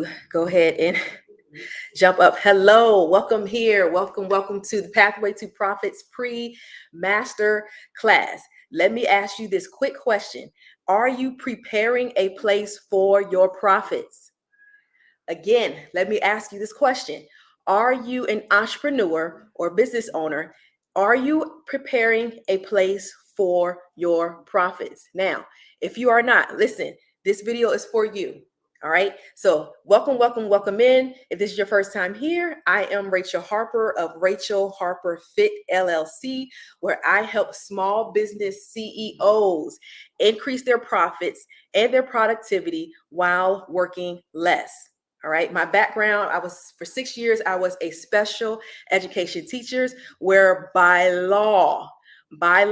to go ahead and jump up. Hello, welcome here. Welcome to the Pathway to Profits Pre-Master Class. Let me ask you this quick question. Are you preparing a place for your profits? Again, let me ask you this question. Are you an entrepreneur or business owner? Are you preparing a place for your profits? Now, if you are not, listen, this video is for you. All right. So welcome in. If this is your first time here, I am Rachel Harper of Rachel Harper Fit LLC, where I help small business CEOs increase their profits and their productivity while working less. All right. My background, for 6 years, I was a special education teacher where by law, I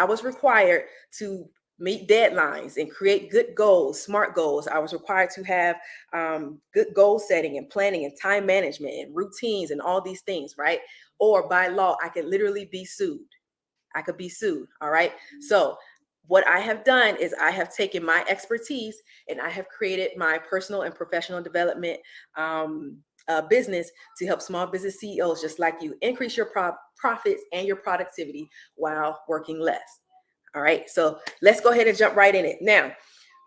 was required to meet deadlines and create good goals, smart goals. I was required to have good goal setting and planning and time management and routines and all these things, right? Or by law, I could literally be sued. I could be sued. All right. So what I have done is I have taken my expertise and I have created my personal and professional development business to help small business CEOs just like you increase your profits and your productivity while working less. All right. So let's go ahead and jump right in it. Now,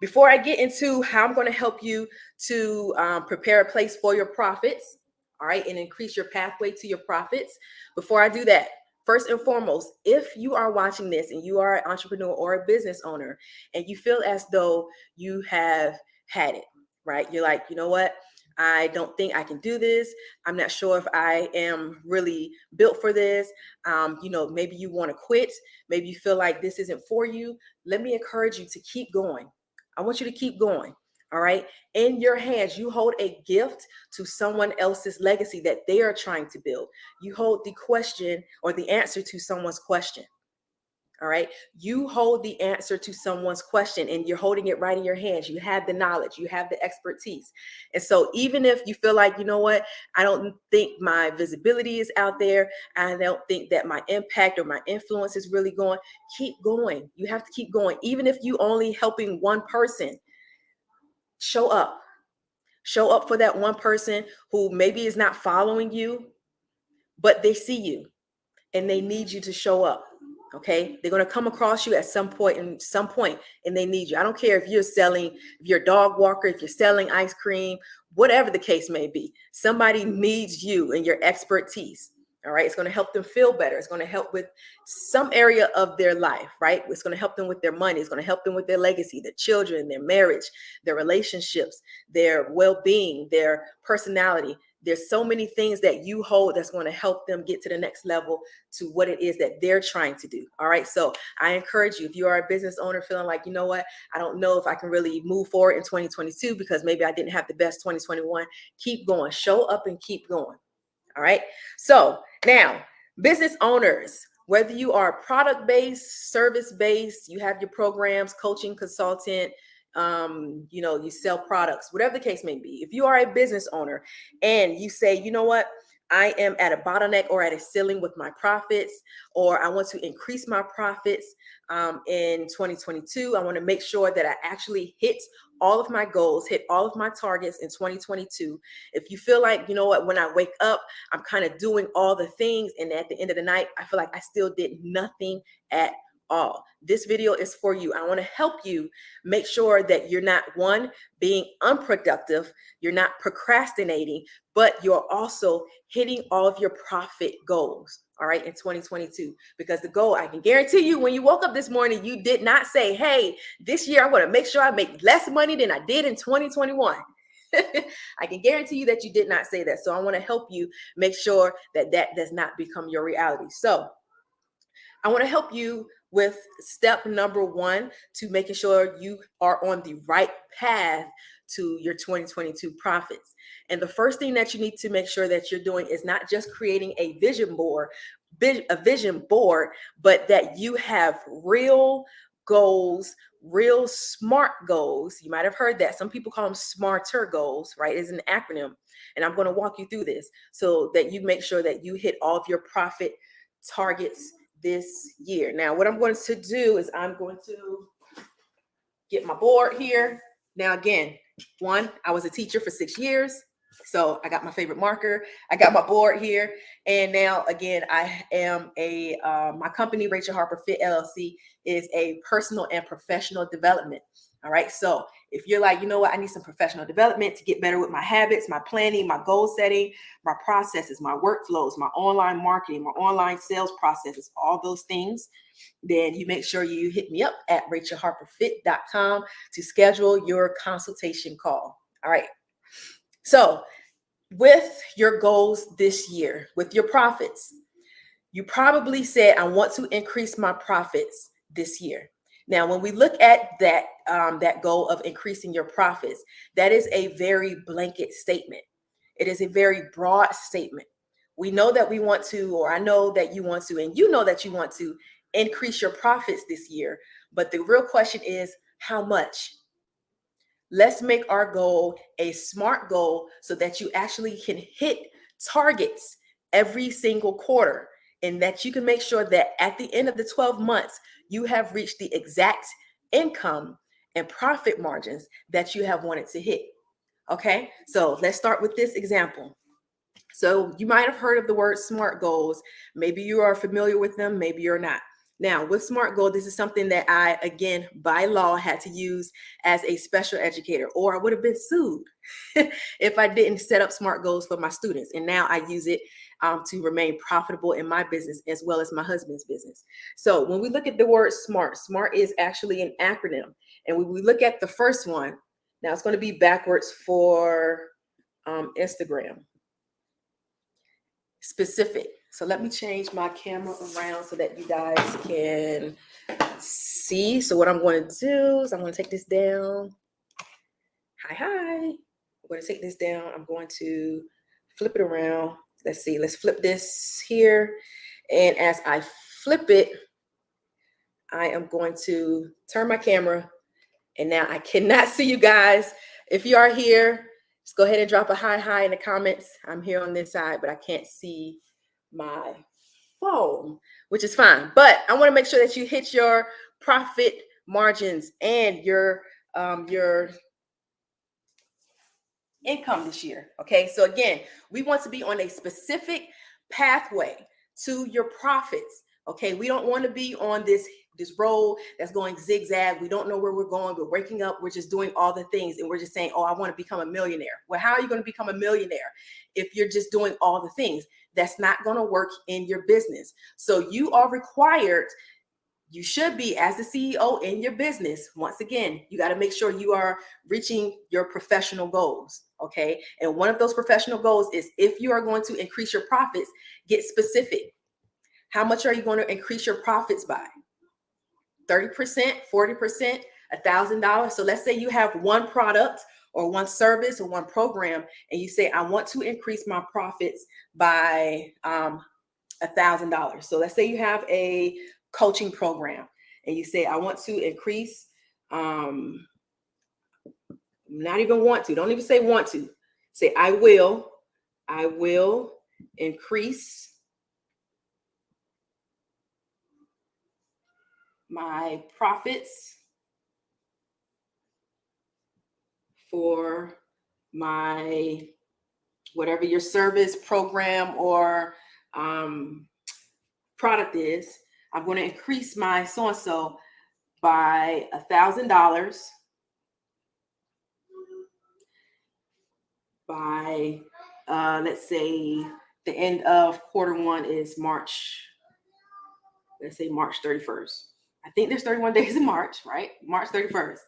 before I get into how I'm going to help you to prepare a place for your profits, all right, and increase your pathway to your profits, before I do that, first and foremost, if you are watching this and you are an entrepreneur or a business owner and you feel as though you have had it, right? You're like, you know what? I don't think I can do this. I'm not sure if I am really built for this. Maybe you want to quit. Maybe you feel like this isn't for you. Let me encourage you to keep going. I want you to keep going. All right. In your hands, you hold a gift to someone else's legacy that they are trying to build. You hold the question or the answer to someone's question. All right. You hold the answer to someone's question and you're holding it right in your hands. You have the knowledge, you have the expertise. And so even if you feel like, you know what, I don't think my visibility is out there. I don't think that my impact or my influence is really going. Keep going. You have to keep going. Even if you only helping one person, show up. Show up for that one person who maybe is not following you, but they see you and they need you to show up. Okay. They're going to come across you at some point and they need you. I don't care if you're a dog walker, if you're selling ice cream, whatever the case may be, somebody needs you and your expertise. All right. It's going to help them feel better. It's going to help with some area of their life, right? It's going to help them with their money. It's going to help them with their legacy, their children, their marriage, their relationships, their well-being, their personality. There's so many things that you hold that's going to help them get to the next level to what it is that they're trying to do. All right. So I encourage you, if you are a business owner feeling like, you know what, I don't know if I can really move forward in 2022 because maybe I didn't have the best 2021, keep going, show up and keep going. All right. So now, business owners, whether you are product-based, service-based, you have your programs, coaching, consultant, you sell products, whatever the case may be. If you are a business owner and you say, you know what, I am at a bottleneck or at a ceiling with my profits, or I want to increase my profits in 2022. I want to make sure that I actually hit all of my goals, hit all of my targets in 2022. If you feel like, you know what, when I wake up, I'm kind of doing all the things, and at the end of the night, I feel like I still did nothing at all. This video is for you. I want to help you make sure that you're not, one, being unproductive, you're not procrastinating, but you're also hitting all of your profit goals, all right, in 2022. Because the goal, I can guarantee you, when you woke up this morning, you did not say, hey, this year I'm going to make sure I make less money than I did in 2021. I can guarantee you that you did not say that. So I want to help you make sure that that does not become your reality. So I want to help you with step number 1 to making sure you are on the right path to your 2022 profits. And the first thing that you need to make sure that you're doing is not just creating a vision board, but that you have real goals, real SMART goals. You might have heard that. Some people call them smarter goals, right? It's an acronym. And I'm going to walk you through this so that you make sure that you hit all of your profit targets this year. Now, what I'm going to do is I'm going to get my board here. Now, again, One, I was a teacher for 6 years. So I got my favorite marker. I got my board here. And now, again, I am my company, Rachel Harper Fit LLC, is a personal and professional development. All right. So if you're like, you know what, I need some professional development to get better with my habits, my planning, my goal setting, my processes, my workflows, my online marketing, my online sales processes, all those things, then you make sure you hit me up at rachelharperfit.com to schedule your consultation call. All right. So with your goals this year, with your profits, you probably said, I want to increase my profits this year. Now, when we look at that, that goal of increasing your profits, that is a very blanket statement. It is a very broad statement. We know that we want to, or I know that you want to, and you know that you want to increase your profits this year. But the real question is, how much? Let's make our goal a SMART goal so that you actually can hit targets every single quarter, and that you can make sure that at the end of the 12 months, you have reached the exact income and profit margins that you have wanted to hit. Okay, so let's start with this example. So you might have heard of the word SMART goals. Maybe you are familiar with them, maybe you're not. Now, with SMART goal, this is something that I, again, by law, had to use as a special educator, or I would have been sued if I didn't set up SMART goals for my students. And now I use it to remain profitable in my business as well as my husband's business. So when we look at the word SMART, SMART is actually an acronym. And when we look at the first one, now it's going to be backwards for Instagram. Specific. So let me change my camera around so that you guys can see. So what I'm going to do is I'm going to take this down. Hi. I'm going to take this down. I'm going to flip it around. Let's see. Let's flip this here. And as I flip it, I am going to turn my camera. And now I cannot see you guys. If you are here, just go ahead and drop a hi in the comments. I'm here on this side, but I can't see my phone, which is fine. But I want to make sure that you hit your profit margins and your income this year. Okay, so again, we want to be on a specific pathway to your profits. Okay, we don't want to be on this road that's going zigzag. We don't know where we're going. We're waking up. We're just doing all the things, and we're just saying, "Oh, I want to become a millionaire." Well, how are you going to become a millionaire if you're just doing all the things? That's not going to work in your business. So you are required. You should be, as the CEO in your business. Once again, you got to make sure you are reaching your professional goals. Okay. And one of those professional goals is, if you are going to increase your profits, get specific. How much are you going to increase your profits by? 30%, 40%, $1,000. So let's say you have one product or one service or one program, and you say, I want to increase my profits by $1,000. So let's say you have a coaching program, and you say, I want to increase, not even want to, don't even say want to, say, I will increase my profits for my, whatever your service, program, or product is. I'm going to increase my so-and-so by $1,000 by, let's say the end of Q1 is March. Let's say March 31st. I think there's 31 days in March, right? March 31st.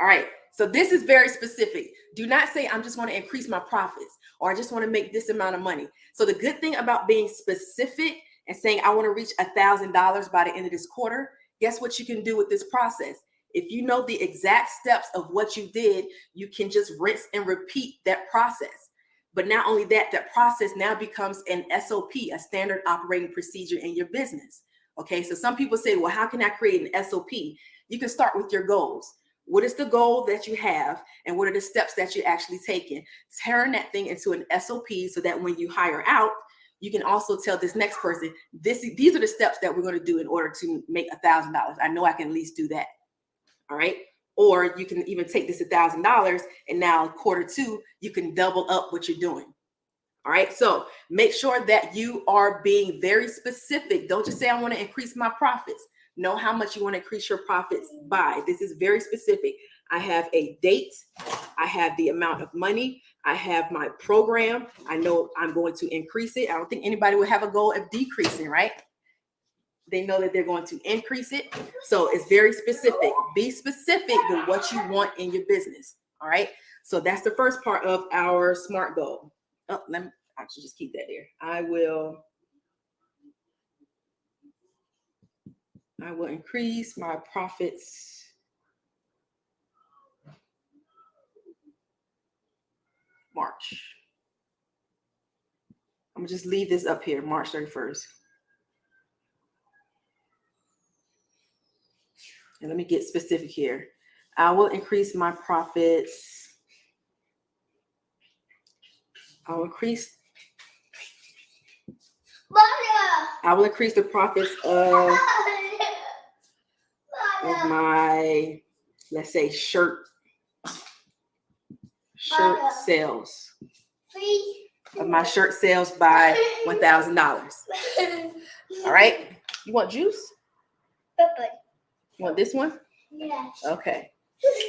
All right. So this is very specific. Do not say, I'm just going to increase my profits, or I just want to make this amount of money. So the good thing about being specific and saying, I want to reach $1,000 by the end of this quarter, guess what you can do with this process? If you know the exact steps of what you did, you can just rinse and repeat that process. But not only that, that process now becomes an SOP, a standard operating procedure in your business. Okay, so some people say, well, how can I create an SOP? You can start with your goals. What is the goal that you have, and what are the steps that you're actually taking? Turn that thing into an SOP so that when you hire out, you can also tell this next person, these are the steps that we're going to do in order to make $1,000. I know I can at least do that. All right. Or you can even take this $1,000 and now Q2, you can double up what you're doing. All right. So make sure that you are being very specific. Don't just say, I want to increase my profits. Know how much you want to increase your profits by. This is very specific. I have a date. I have the amount of money. I have my program. I know I'm going to increase it. I don't think anybody would have a goal of decreasing, right? They know that they're going to increase it. So it's very specific. Be specific with what you want in your business. All right. So that's the first part of our SMART goal. Oh, let me actually just keep that there. I will increase my profits March. I'm gonna just leave this up here, March 31st. And let me get specific here. I will increase my profits. I will increase the profits of my, let's say, shirt sales. Of my shirt sales by $1,000. All right. You want juice? You want this one? Yeah. Okay.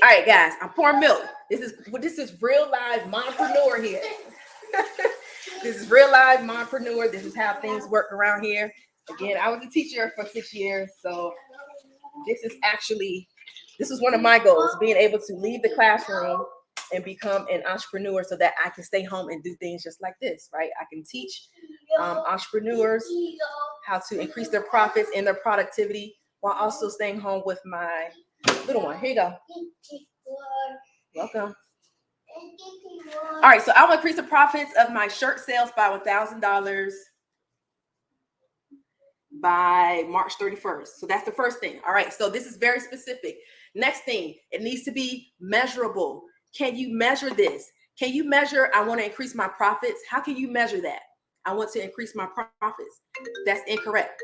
All right, guys. I'm pouring milk. This is real live mompreneur here. This is real live mompreneur. This is how things work around here. Again, I was a teacher for 6 years, so this is one of my goals, being able to leave the classroom and become an entrepreneur so that I can stay home and do things just like this, right? I can teach entrepreneurs how to increase their profits and their productivity while also staying home with my little one. Here you go. Welcome. All right, so I will increase the profits of my shirt sales by $1,000 by March 31st. So that's the first thing. All right, so this is very specific. Next thing, it needs to be measurable. Can you measure this? Can you measure, I want to increase my profits? How can you measure that? I want to increase my profits. That's incorrect.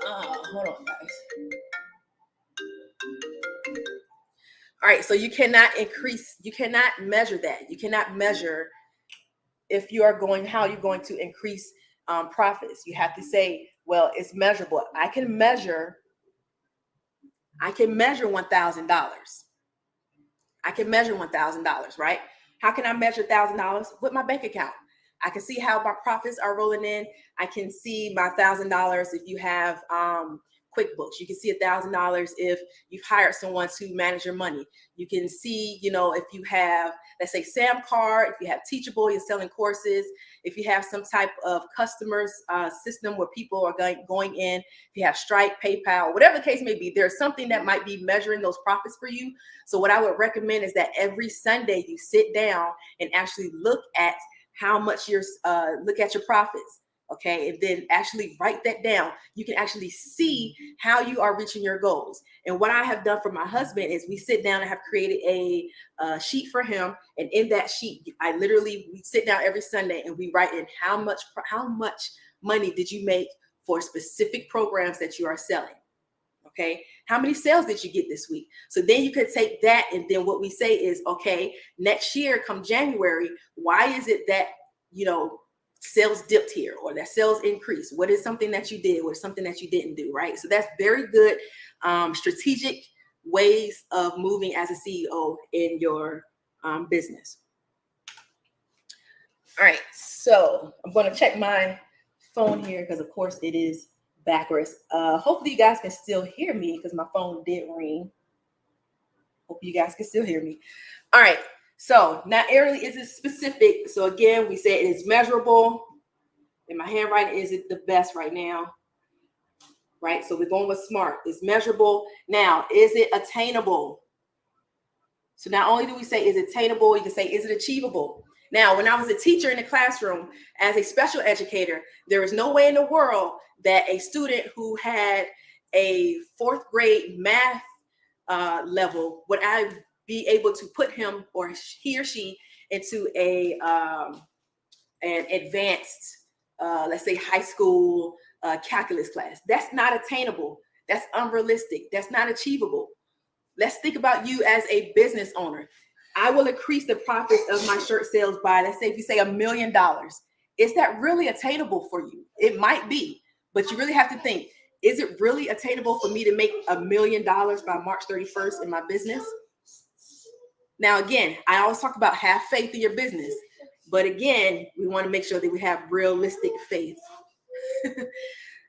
Hold on, guys. All right, so you cannot measure that. You cannot measure if you are how you're going to increase profits. You have to say, well, it's measurable. I can measure $1,000. I can measure $1,000, right? How can I measure $1,000? With my bank account. I can see how my profits are rolling in. I can see my $1,000 if you have QuickBooks. You can see $1,000 if you've hired someone to manage your money. You can see, if you have, let's say, Sam Card, if you have Teachable, you're selling courses. If you have some type of customers system where people are going in, if you have Stripe, PayPal, whatever the case may be, there's something that might be measuring those profits for you. So what I would recommend is that every Sunday you sit down and actually look at how much look at your profits. Okay, and then actually write that down. You can actually see how you are reaching your goals. And what I have done for my husband is we sit down and have created a sheet for him. And in that sheet, we sit down every Sunday and we write in how much money did you make for specific programs that you are selling. Okay, how many sales did you get this week? So then you could take that, and then what we say is, okay, next year, come January, why is it that sales dipped here or that sales increased? What is something that you did or something that you didn't do, right? So that's very good strategic ways of moving as a CEO in your business. All right, so I'm going to check my phone here because, of course, it is backwards. Hopefully you guys can still hear me because my phone did ring. Hope you guys can still hear me. All right. So not only is it specific. So again, we say it is measurable. And my handwriting isn't the best right now. Right. So we're going with SMART. It's measurable. Now, is it attainable? So not only do we say is it attainable, you can say is it achievable? Now, when I was a teacher in the classroom as a special educator, there is no way in the world that a student who had a 4th grade math level would I be able to put him or he or she into an advanced, let's say, high school calculus class. That's not attainable. That's unrealistic. That's not achievable. Let's think about you as a business owner. I will increase the profits of my shirt sales by, let's say, if you say $1 million. Is that really attainable for you? It might be, but you really have to think, is it really attainable for me to make $1 million by March 31st in my business? Now, again, I always talk about have faith in your business. But again, we want to make sure that we have realistic faith.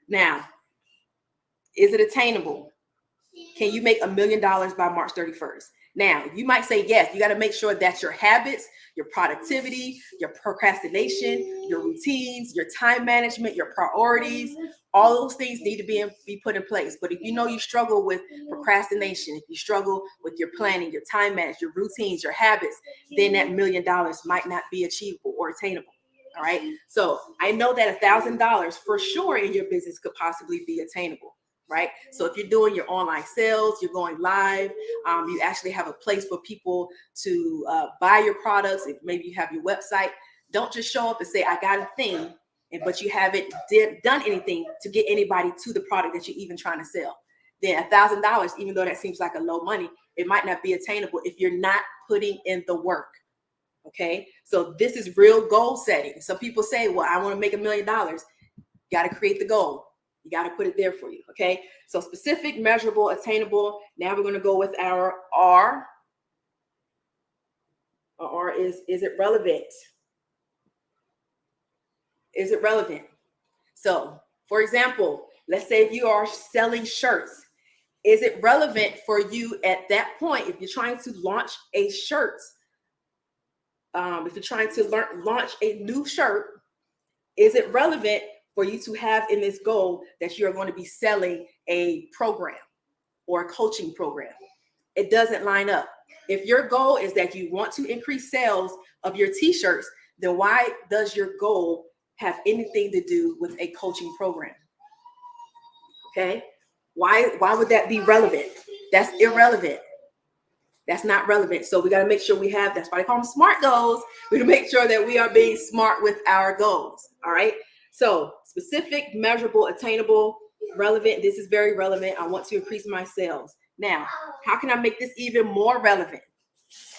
Now, is it attainable? Can you make $1 million by March 31st? Now, you might say yes. You got to make sure that your habits, your productivity, your procrastination, your routines, your time management, your priorities, all those things need to be put in place. But if you know you struggle with procrastination, if you struggle with your planning, your time management, your routines, your habits, then that $1 million might not be achievable or attainable. All right. So I know that $1,000 for sure in your business could possibly be attainable. Right. So if you're doing your online sales, you're going live, you actually have a place for people to buy your products. If maybe you have your website, don't just show up and say, I got a thing, but you haven't done anything to get anybody to the product that you're even trying to sell. Then $1,000, even though that seems like a low money, it might not be attainable if you're not putting in the work. Okay. So this is real goal setting. Some people say, well, I want to make $1 million. You got to create the goal. You got to put it there for you. Okay. So specific, measurable, attainable. Now we're going to go with our R. Our R is it relevant? Is it relevant? So for example, let's say if you are selling shirts, is it relevant for you at that point? If you're trying to launch a shirt, if you're trying to launch a new shirt, is it relevant for you to have in this goal that you're going to be selling a program or a coaching program? It doesn't line up. If your goal is that you want to increase sales of your t-shirts, then why does your goal have anything to do with a coaching program? Okay. Why would that be relevant? That's irrelevant. That's not relevant. So we got to make sure we have, that's why I call them SMART goals. We got to make sure that we are being smart with our goals. All right. So specific, measurable, attainable, relevant. This is very relevant. I want to increase my sales. Now, how can I make this even more relevant?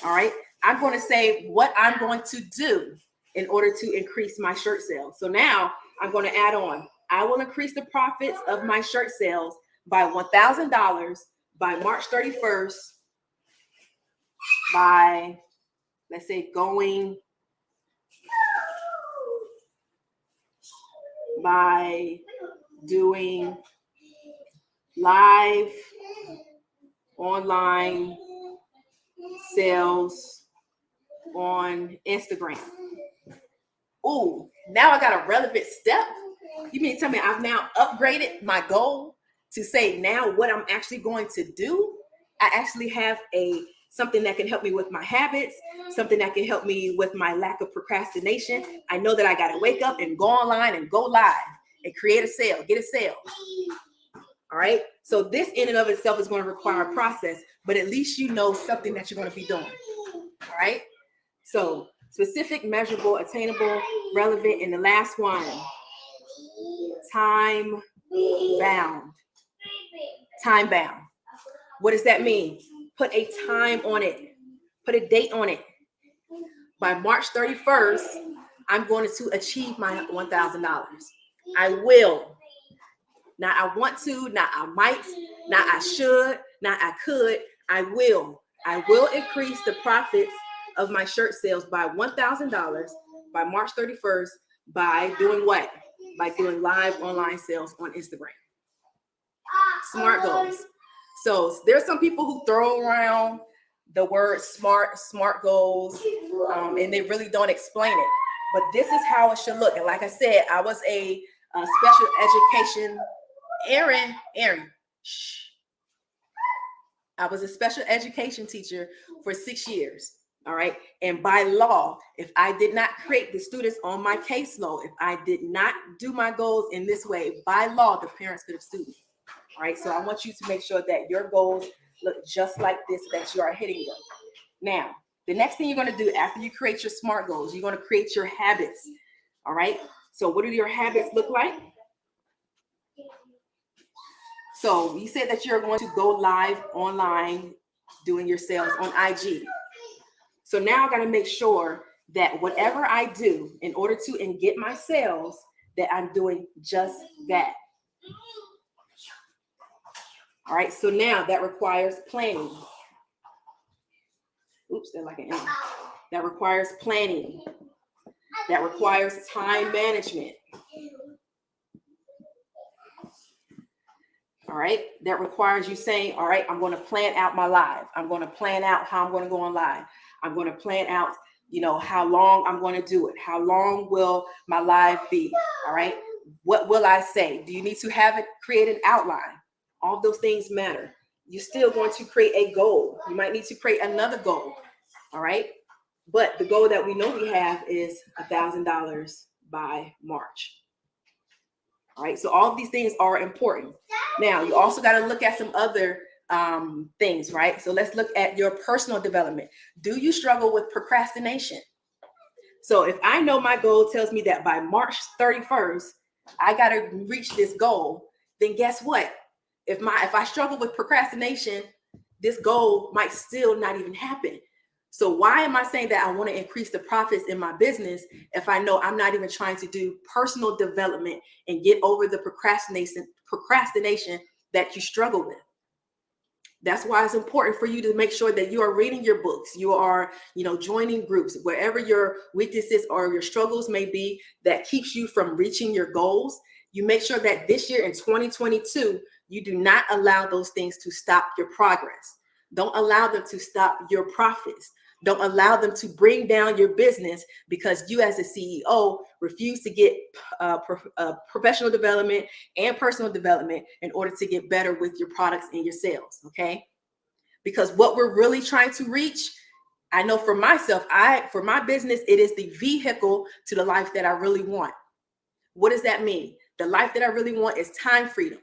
All right. I'm going to say what I'm going to do in order to increase my shirt sales. So now I'm going to add on, I will increase the profits of my shirt sales by $1,000 by March 31st by, let's say, by doing live online sales on Instagram. Ooh, now I got a relevant step. You mean to tell me I've now upgraded my goal to say now what I'm actually going to do? I actually have something that can help me with my habits, something that can help me with my lack of procrastination. I know that I got to wake up and go online and go live and create a sale, get a sale. All right. So this in and of itself is going to require a process, but at least you know something that you're going to be doing. All right. So specific, measurable, attainable, relevant. And the last one, time bound. Time bound. What does that mean? Put a time on it. Put a date on it. By March 31st, I'm going to achieve my $1,000. I will. Not I want to, not I might, not I should, not I could. I will. I will increase the profits of my shirt sales by $1,000 by March 31st by doing what? By doing live online sales on Instagram. SMART goals. So there's some people who throw around the word SMART goals, and they really don't explain it. But this is how it should look. And like I said, I was a special education, Aaron, shh. I was a special education teacher for 6 years. All right. And by law, if I did not create the students on my caseload, if I did not do my goals in this way, by law, the parents could have sued me. All right. So I want you to make sure that your goals look just like this, that you are hitting them. Now, the next thing you're going to do after you create your SMART goals, you're going to create your habits. All right. So what do your habits look like? So you said that you're going to go live online doing your sales on IG. So now I got to make sure that whatever I do in order to get my sales, that I'm doing just that. All right, so now that requires planning. Oops, they're like an M. That requires planning. That requires time management. All right, that requires you saying, all right, I'm going to plan out my live. I'm going to plan out how I'm going to go on live. I'm going to plan out, how long I'm going to do it. How long will my live be? All right, what will I say? Do you need to have it create an outline? All of those things matter. You're still going to create a goal. You might need to create another goal. All right, but the goal that we know we have is $1,000 by March. All right, so all of these things are important. Now, you also got to look at some other things, right? So let's look at your personal development. Do you struggle with procrastination? So if I know my goal tells me that by March 31st, I got to reach this goal, then guess what? If I struggle with procrastination, this goal might still not even happen. So why am I saying that I want to increase the profits in my business if I know I'm not even trying to do personal development and get over the procrastination that you struggle with? That's why it's important for you to make sure that you are reading your books, you are, joining groups, wherever your weaknesses or your struggles may be that keeps you from reaching your goals. You make sure that this year in 2022, you do not allow those things to stop your progress. Don't allow them to stop your profits. Don't allow them to bring down your business because you as a CEO refuse to get professional development and personal development in order to get better with your products and your sales, okay? Because what we're really trying to reach, I know for myself, for my business, it is the vehicle to the life that I really want. What does that mean? The life that I really want is time freedom.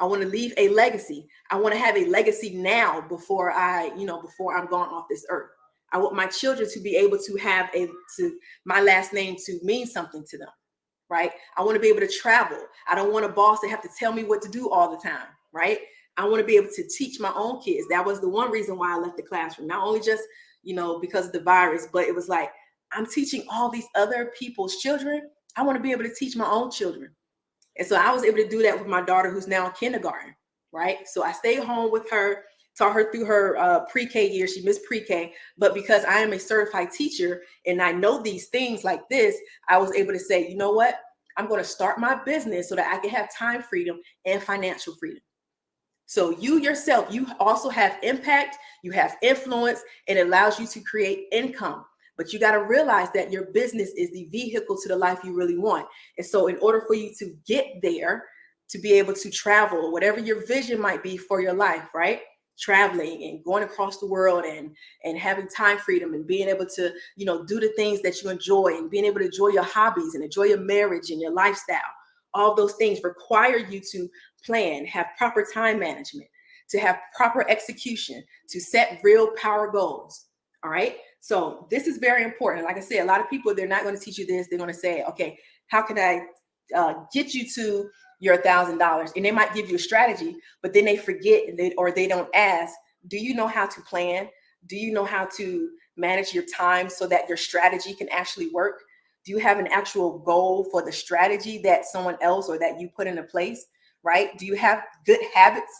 I want to leave a legacy. I want to have a legacy now before I'm gone off this earth. I want my children to be able to have my last name to mean something to them, right? I want to be able to travel. I don't want a boss to have to tell me what to do all the time, right? I want to be able to teach my own kids. That was the one reason why I left the classroom. Not only just, because of the virus, but it was like, I'm teaching all these other people's children. I want to be able to teach my own children. And so I was able to do that with my daughter who's now in kindergarten, right? So I stayed home with her, taught her through her pre-K year. She missed pre-K, but because I am a certified teacher and I know these things like this, I was able to say, you know what? I'm going to start my business so that I can have time freedom and financial freedom. So you yourself, you also have impact, you have influence, and it allows you to create income. But you got to realize that your business is the vehicle to the life you really want. And so in order for you to get there, to be able to travel, whatever your vision might be for your life, right? Traveling and going across the world and having time freedom and being able to, do the things that you enjoy and being able to enjoy your hobbies and enjoy your marriage and your lifestyle. All those things require you to plan, have proper time management, to have proper execution, to set real power goals. All right. So this is very important. Like I said, a lot of people, they're not going to teach you this. They're going to say, okay, how can I get you to your $1,000? And they might give you a strategy, but then they forget or they don't ask, do you know how to plan? Do you know how to manage your time so that your strategy can actually work? Do you have an actual goal for the strategy that someone else or that you put into place, right? Do you have good habits?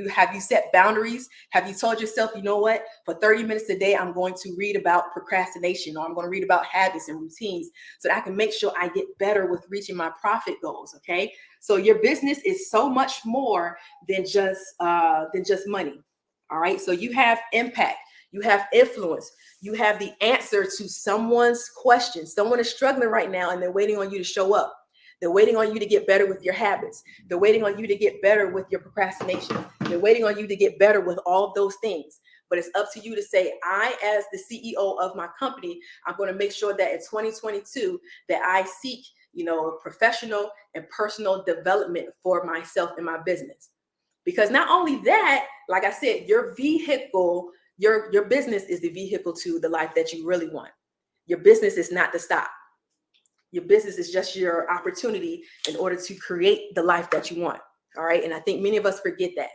Have you set boundaries? Have you told yourself, you know what, for 30 minutes a day, I'm going to read about procrastination, or I'm going to read about habits and routines so that I can make sure I get better with reaching my profit goals. Okay. So your business is so much more than just money. All right. So you have impact, you have influence, you have the answer to someone's question. Someone is struggling right now and they're waiting on you to show up. They're waiting on you to get better with your habits. They're waiting on you to get better with your procrastination. They're waiting on you to get better with all of those things. But it's up to you to say, I, as the CEO of my company, I'm going to make sure that in 2022 that I seek, professional and personal development for myself and my business. Because not only that, like I said, your vehicle, your business is the vehicle to the life that you really want. Your business is not the stop. Your business is just your opportunity in order to create the life that you want. All right. And I think many of us forget that.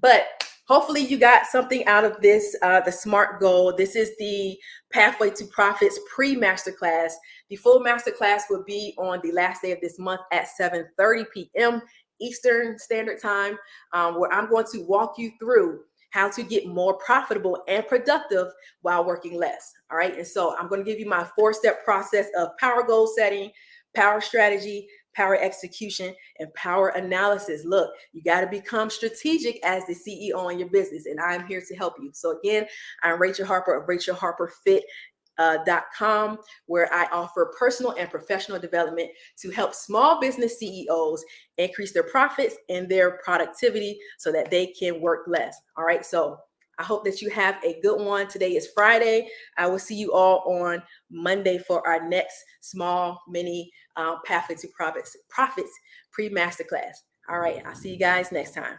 But hopefully you got something out of this, the SMART goal. This is the Pathway to Profits pre-masterclass. The full masterclass will be on the last day of this month at 7:30 p.m. Eastern Standard Time, where I'm going to walk you through how to get more profitable and productive while working less. All right. And so I'm going to give you my 4-step process of power goal setting, power strategy, power execution, and power analysis. Look, you got to become strategic as the CEO in your business, and I'm here to help you. So again, I'm Rachel Harper of rachelharperfit.com, where I offer personal and professional development to help small business CEOs increase their profits and their productivity so that they can work less. All right. So I hope that you have a good one. Today is Friday. I will see you all on Monday for our next small mini Pathway to Profits pre-masterclass. All right. I'll see you guys next time.